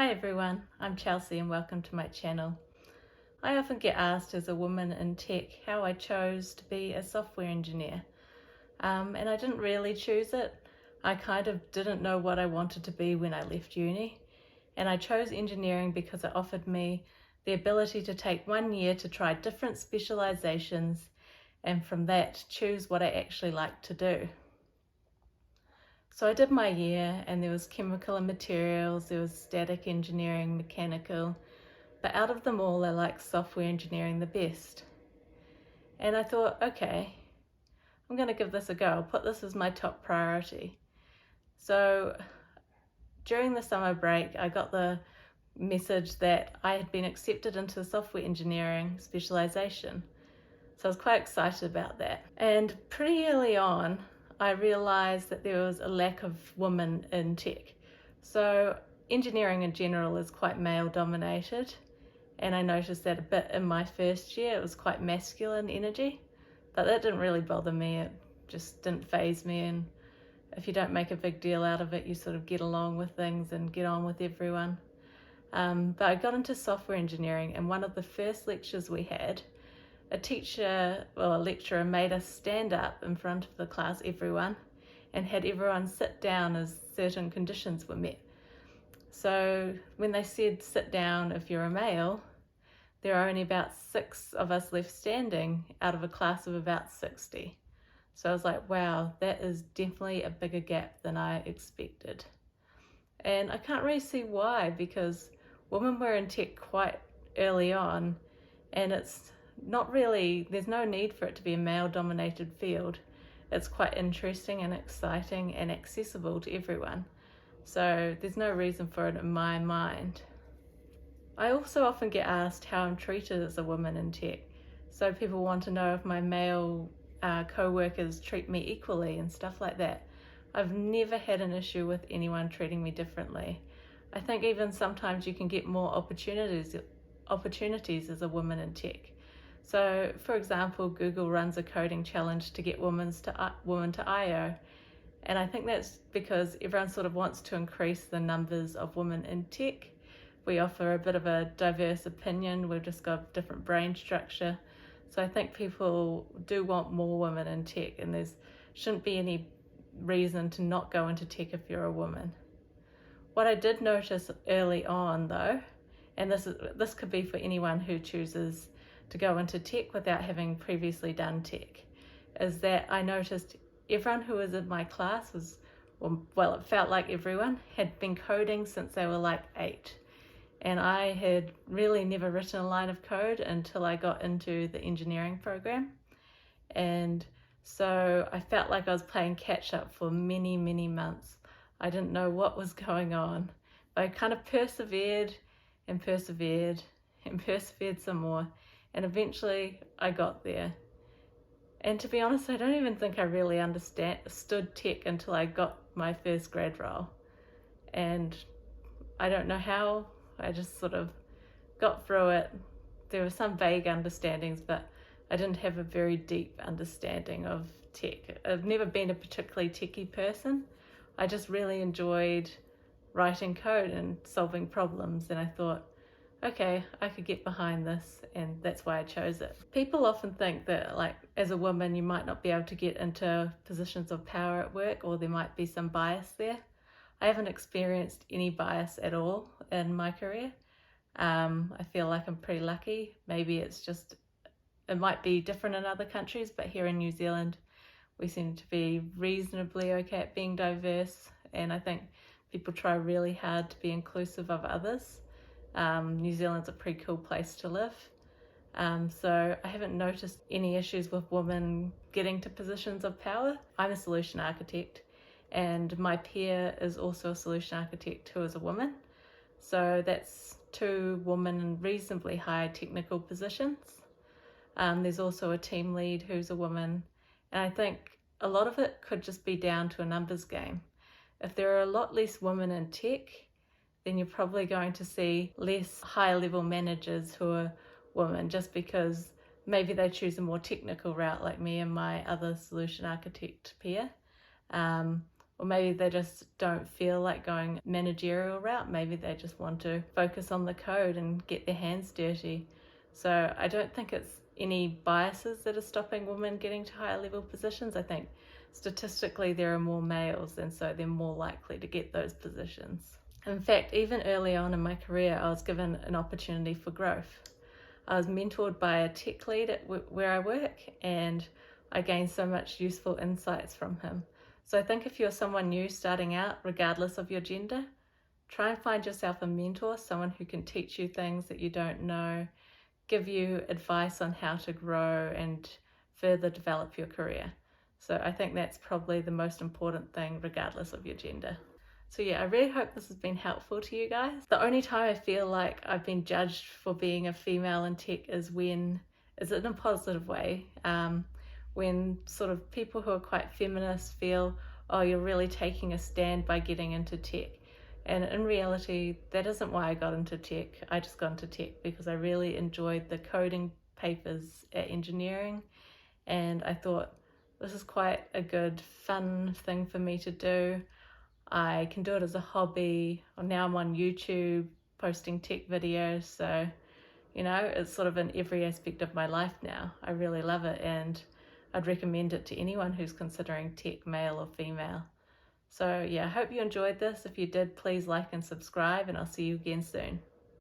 Hi everyone, I'm Chelsea and welcome to my channel. I often get asked as a woman in tech how I chose to be a software engineer. And I didn't really choose it. I kind of didn't know what I wanted to be when I left uni. And I chose engineering because it offered me the ability to take 1 year to try different specializations and from that choose what I actually like to do. So I did my year and there was chemical and materials, there was static engineering, mechanical, but out of them all I liked software engineering the best. And I thought, okay, I'm going to give this a go. I'll put this as my top priority. So during the summer break I got the message that I had been accepted into the software engineering specialization. So I was quite excited about that. And pretty early on I realized that there was a lack of women in tech. So engineering in general is quite male dominated, and I noticed that a bit in my first year. It was quite masculine energy, but that didn't really bother me. It just didn't faze me, and if you don't make a big deal out of it, you sort of get along with things and get on with everyone. But I got into software engineering, and one of the first lectures we had, a lecturer made us stand up in front of the class, everyone, and had everyone sit down as certain conditions were met. So when they said sit down if you're a male, there are only about 6 of us left standing out of a class of about 60. So I was like, wow, that is definitely a bigger gap than I expected. And I can't really see why, because women were in tech quite early on, and it's not really, there's no need for it to be a male-dominated field. It's quite interesting and exciting and accessible to everyone. So there's no reason for it in my mind. I also often get asked how I'm treated as a woman in tech. So people want to know if my male co-workers treat me equally and stuff like that. I've never had an issue with anyone treating me differently. I think even sometimes you can get more opportunities as a woman in tech. So for example, Google runs a coding challenge to get women to IO. And I think that's because everyone sort of wants to increase the numbers of women in tech. We offer a bit of a diverse opinion. We've just got different brain structure. So I think people do want more women in tech, and there shouldn't be any reason to not go into tech if you're a woman. What I did notice early on though, and this could be for anyone who chooses to go into tech without having previously done tech, is that I noticed everyone who was in my class it felt like everyone had been coding since they were like 8. And I had really never written a line of code until I got into the engineering program. And so I felt like I was playing catch up for many, many months. I didn't know what was going on. But I kind of persevered and persevered and persevered some more. And eventually I got there. And to be honest, I don't even think I really understood tech until I got my first grad role. And I don't know how, I just sort of got through it. There were some vague understandings, but I didn't have a very deep understanding of tech. I've never been a particularly techie person. I just really enjoyed writing code and solving problems, and I thought, okay, I could get behind this, and that's why I chose it. People often think that, like, as a woman, you might not be able to get into positions of power at work, or there might be some bias there. I haven't experienced any bias at all in my career. I feel like I'm pretty lucky. Maybe it might be different in other countries, but here in New Zealand, we seem to be reasonably okay at being diverse, and I think people try really hard to be inclusive of others. New Zealand's a pretty cool place to live. So I haven't noticed any issues with women getting to positions of power. I'm a solution architect, and my peer is also a solution architect who is a woman. So that's 2 women in reasonably high technical positions. There's also a team lead who's a woman, and I think a lot of it could just be down to a numbers game. If there are a lot less women in tech, then you're probably going to see less high-level managers who are women, just because maybe they choose a more technical route like me and my other solution architect peer. or maybe they just don't feel like going managerial route. Maybe they just want to focus on the code and get their hands dirty. So I don't think it's any biases that are stopping women getting to higher level positions. I think statistically there are more males, and so they're more likely to get those positions. In fact, even early on in my career, I was given an opportunity for growth. I was mentored by a tech lead at where I work, and I gained so much useful insights from him. So I think if you're someone new starting out, regardless of your gender, try and find yourself a mentor, someone who can teach you things that you don't know, give you advice on how to grow and further develop your career. So I think that's probably the most important thing, regardless of your gender. So yeah, I really hope this has been helpful to you guys. The only time I feel like I've been judged for being a female in tech is in a positive way, when sort of people who are quite feminist feel, oh, you're really taking a stand by getting into tech. And in reality, that isn't why I got into tech. I just got into tech because I really enjoyed the coding papers at engineering, and I thought this is quite a good, fun thing for me to do. I can do it as a hobby. Now I'm on YouTube posting tech videos, so it's sort of in every aspect of my life now. I really love it, and I'd recommend it to anyone who's considering tech, male or female. So yeah, I hope you enjoyed this. If you did, please like and subscribe, and I'll see you again soon.